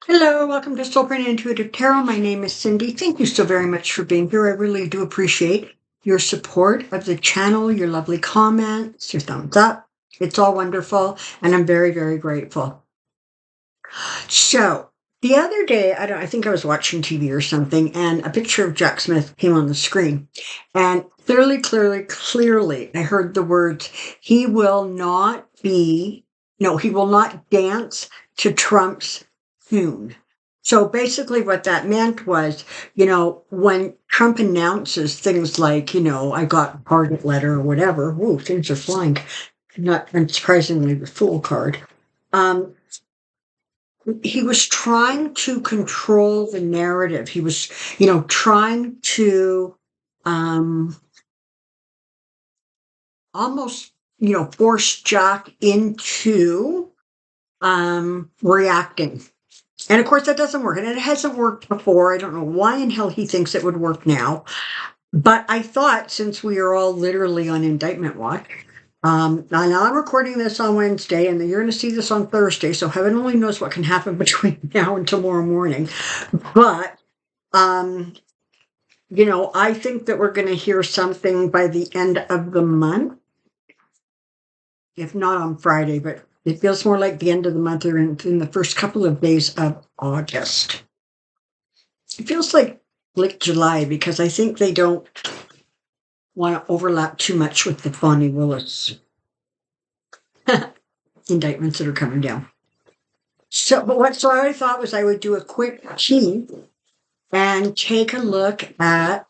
Hello, welcome to Soulprint Intuitive Tarot. My name is Cindy. Thank you so very much for being here. I really do appreciate your support of the channel, your lovely comments, your thumbs up. It's all wonderful, and I'm very, very grateful. So, the other day, I think I was watching TV or something, and a picture of Jack Smith came on the screen. And clearly, I heard the words, he will not dance to Trump's tune. So basically, what that meant was, when Trump announces things like, I got a target letter or whatever, whoa, things are flying, not unsurprisingly, the Fool card. He was trying to control the narrative. He was, trying to almost, force Jack into reacting. And of course, that doesn't work. And it hasn't worked before. I don't know why in hell he thinks it would work now. But I thought, since we are all literally on indictment watch, now I'm recording this on Wednesday, and you're going to see this on Thursday, so heaven only knows what can happen between now and tomorrow morning. But, I think that we're going to hear something by the end of the month, if not on Friday, but it feels more like the end of the month or in the first couple of days of August. It feels like July, because I think they don't want to overlap too much with the Bonnie Willis indictments that are coming down. So what I thought was I would do a quick key and take a look at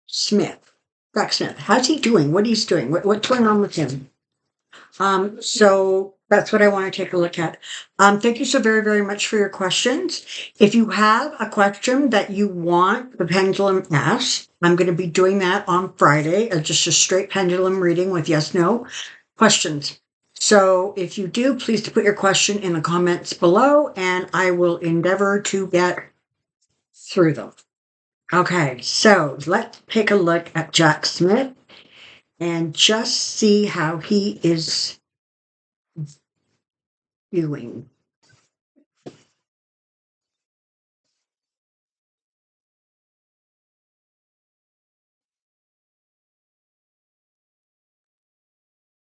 Jack Smith. How's he doing? What he's doing? What's going on with him? So that's what I want to take a look at. Thank you so very, very much for your questions. If you have a question that you want the pendulum asked, I'm going to be doing that on Friday, just a straight pendulum reading with yes, no questions. So if you do, please put your question in the comments below, and I will endeavor to get through them. Okay, so let's take a look at Jack Smith and just see how he is doing.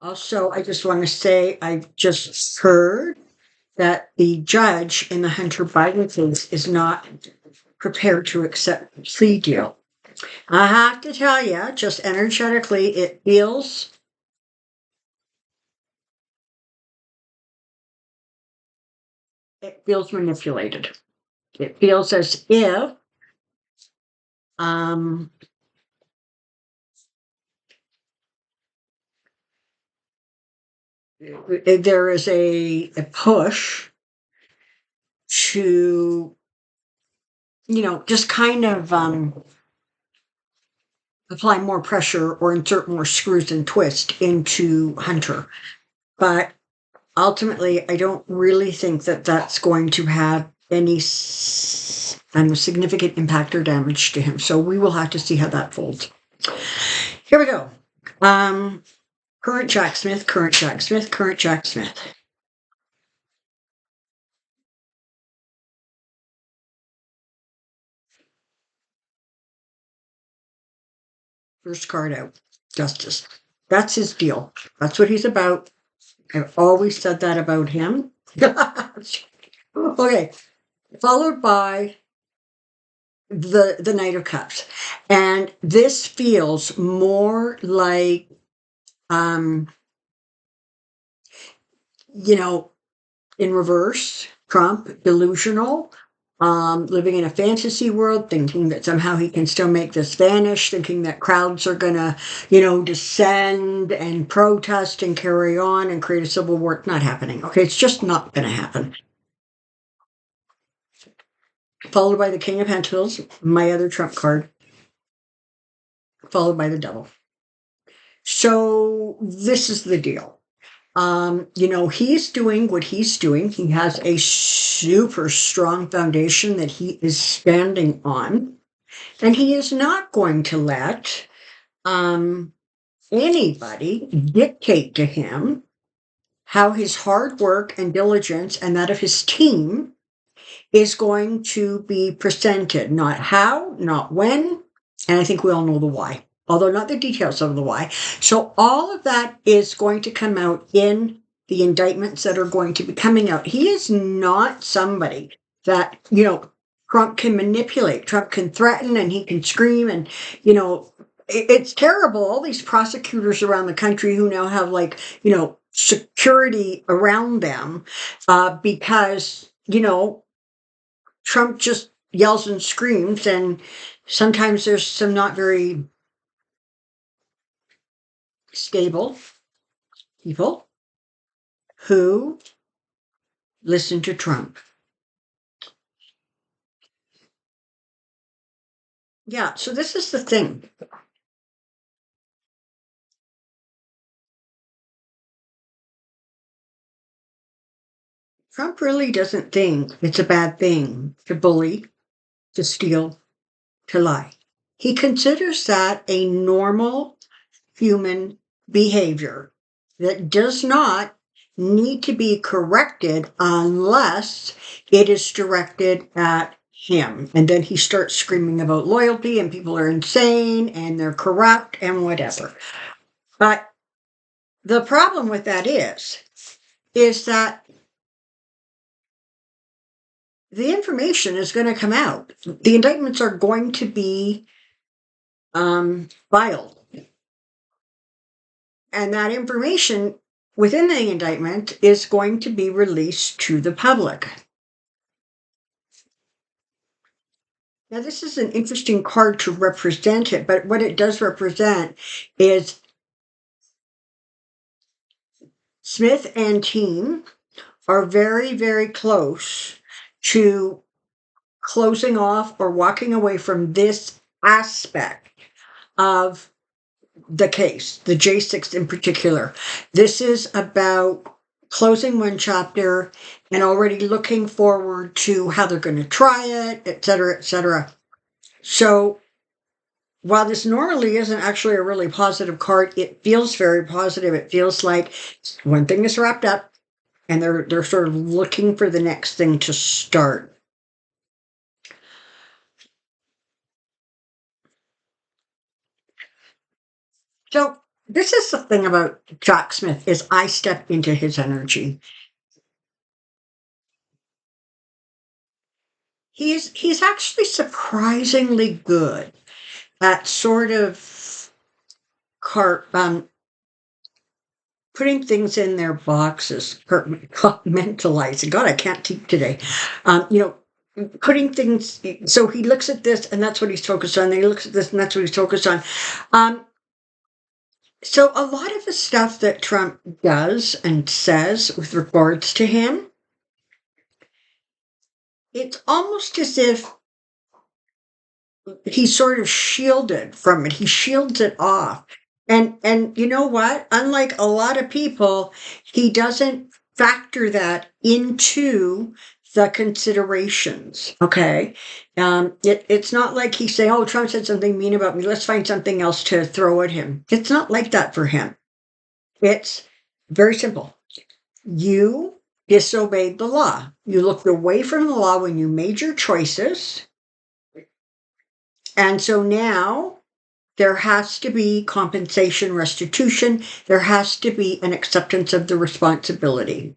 Also, I just want to say I've just heard that the judge in the Hunter Biden case is not prepared to accept the plea deal. I have to tell you, just energetically, it feels manipulated. It feels as if there is a push to, just kind of apply more pressure or insert more screws and twist into Hunter. But ultimately, I don't really think that that's going to have any significant impact or damage to him. So we will have to see how that folds. Here we go. Current Jack Smith. First card out, Justice. That's his deal. That's what he's about. I've always said that about him. Okay, followed by the Knight of Cups. And this feels more like, in reverse, Trump, delusional, living in a fantasy world, thinking that somehow he can still make this vanish, thinking that crowds are going to, descend and protest and carry on and create a civil war. It's not happening. Okay, it's just not going to happen. Followed by the King of Pentacles, my other Trump card, followed by the Devil. So this is the deal. He's doing what he's doing. He has a super strong foundation that he is standing on, and he is not going to let anybody dictate to him how his hard work and diligence and that of his team is going to be presented, not how, not when, and I think we all know the why, although not the details of the why. So all of that is going to come out in the indictments that are going to be coming out. He is not somebody that, Trump can manipulate. Trump can threaten and he can scream and, it's terrible. All these prosecutors around the country who now have security around them because, Trump just yells and screams, and sometimes there's some not very stable people who listen to Trump. Yeah, so this is the thing. Trump really doesn't think it's a bad thing to bully, to steal, to lie. He considers that a normal human behavior that does not need to be corrected unless it is directed at him. And then he starts screaming about loyalty and people are insane and they're corrupt and whatever. But the problem with that is that the information is going to come out. The indictments are going to be filed. And that information within the indictment is going to be released to the public. Now, this is an interesting card to represent it, but what it does represent is Smith and team are very, very close to closing off or walking away from this aspect of the case, the J6 in particular. This is about closing one chapter and already looking forward to how they're going to try it, et cetera, et cetera. So while this normally isn't actually a really positive card, it feels very positive. It feels like one thing is wrapped up and they're sort of looking for the next thing to start. So this is the thing about Jack Smith is I step into his energy. He's actually surprisingly good at sort of putting things in their boxes, mentalizing. God, I can't teach today. Putting things. So he looks at this, and that's what he's focused on. Then he looks at this, and that's what he's focused on. So a lot of the stuff that Trump does and says with regards to him, it's almost as if he's sort of shielded from it. He shields it off. And you know what? Unlike a lot of people, he doesn't factor that into the considerations. Okay. It's not like he's saying, oh, Trump said something mean about me. Let's find something else to throw at him. It's not like that for him. It's very simple. You disobeyed the law. You looked away from the law when you made your choices. And so now there has to be compensation, restitution. There has to be an acceptance of the responsibility.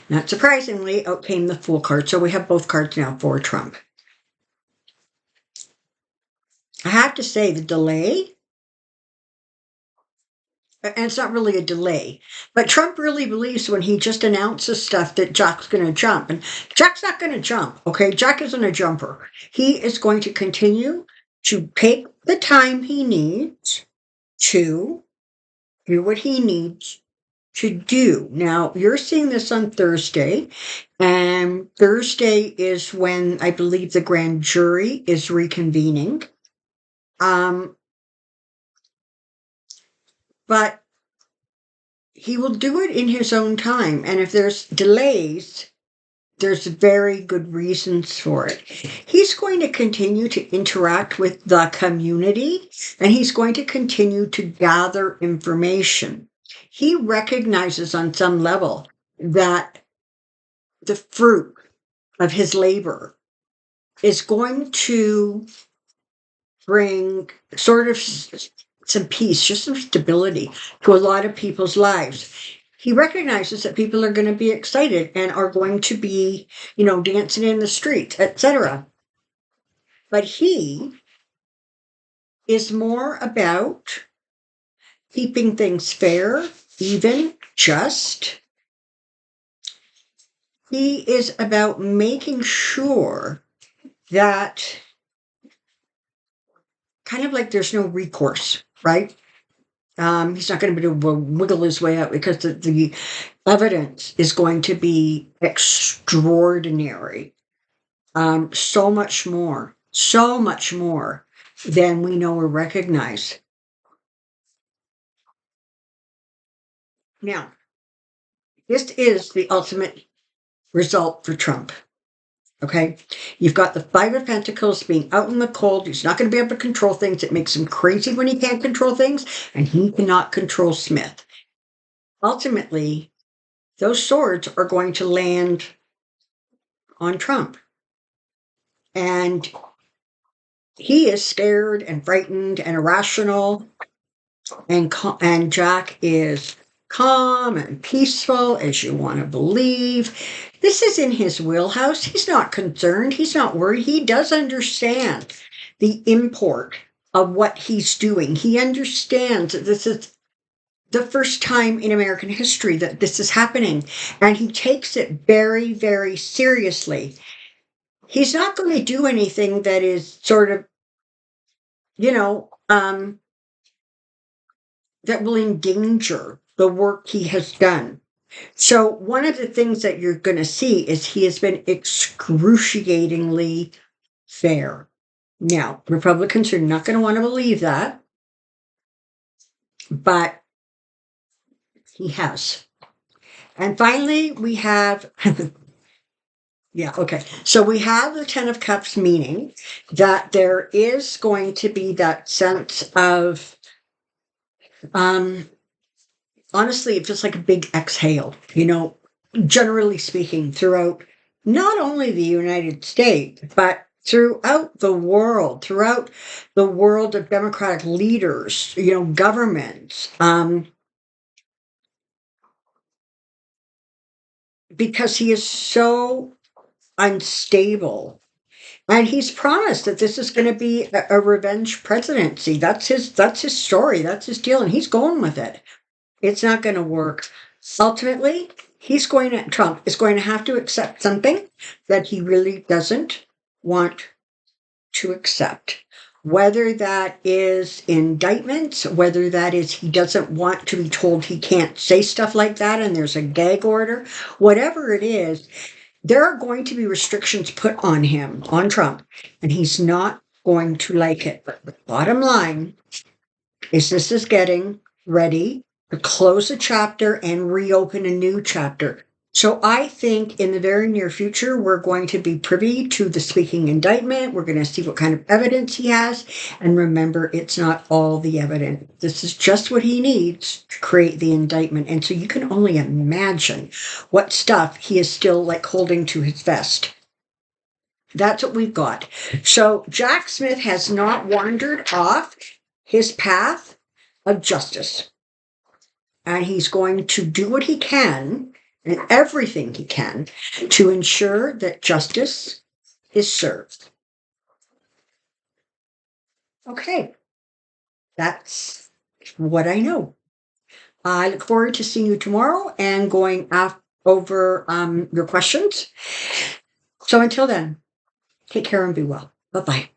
Not surprisingly, out came the Fool card. So we have both cards now for Trump. I have to say the delay, and it's not really a delay, but Trump really believes when he just announces stuff that Jack's going to jump. And Jack's not going to jump, okay? Jack isn't a jumper. He is going to continue to take the time he needs to do what he needs to do. Now, you're seeing this on Thursday, and Thursday is when I believe the grand jury is reconvening. But he will do it in his own time. And if there's delays, there's very good reasons for it. He's going to continue to interact with the community, and he's going to continue to gather information. He recognizes on some level that the fruit of his labor is going to bring sort of some peace, just some stability to a lot of people's lives. He recognizes that people are going to be excited and are going to be, dancing in the streets, etc. But he is more about keeping things fair, even, just. He is about making sure that kind of like there's no recourse, right? He's not going to be able to wiggle his way out because the evidence is going to be extraordinary. So much more than we know or recognize. Now, this is the ultimate result for Trump. Okay, you've got the Five of Pentacles being out in the cold. He's not going to be able to control things. It makes him crazy when he can't control things, and he cannot control Smith. Ultimately, those swords are going to land on Trump. And he is scared and frightened and irrational. And Jack is calm and peaceful, as you want to believe. This is in his wheelhouse. He's not concerned. He's not worried. He does understand the import of what he's doing. He understands that this is the first time in American history that this is happening. And he takes it very, very seriously. He's not going to do anything that is sort of, that will endanger the work he has done. So one of the things that you're going to see is he has been excruciatingly fair. Now, Republicans are not going to want to believe that, but he has. And finally, we have, yeah, okay. So we have the Ten of Cups, meaning that there is going to be that sense of, honestly, it's just like a big exhale, generally speaking, throughout not only the United States, but throughout the world of democratic leaders, governments, because he is so unstable. And he's promised that this is going to be a revenge presidency. That's his story. That's his deal. And he's going with it. It's not going to work. Ultimately, Trump is going to have to accept something that he really doesn't want to accept. Whether that is indictments, whether that is he doesn't want to be told he can't say stuff like that and there's a gag order, whatever it is, there are going to be restrictions put on him, on Trump, and he's not going to like it. But the bottom line is this is getting ready to close a chapter and reopen a new chapter. So I think in the very near future, we're going to be privy to the speaking indictment. We're going to see what kind of evidence he has. And remember, it's not all the evidence. This is just what he needs to create the indictment. And so you can only imagine what stuff he is still like holding to his vest. That's what we've got. So Jack Smith has not wandered off his path of justice. And he's going to do what he can and everything he can to ensure that justice is served. Okay, that's what I know. I look forward to seeing you tomorrow and going over your questions. So until then, take care and be well. Bye-bye.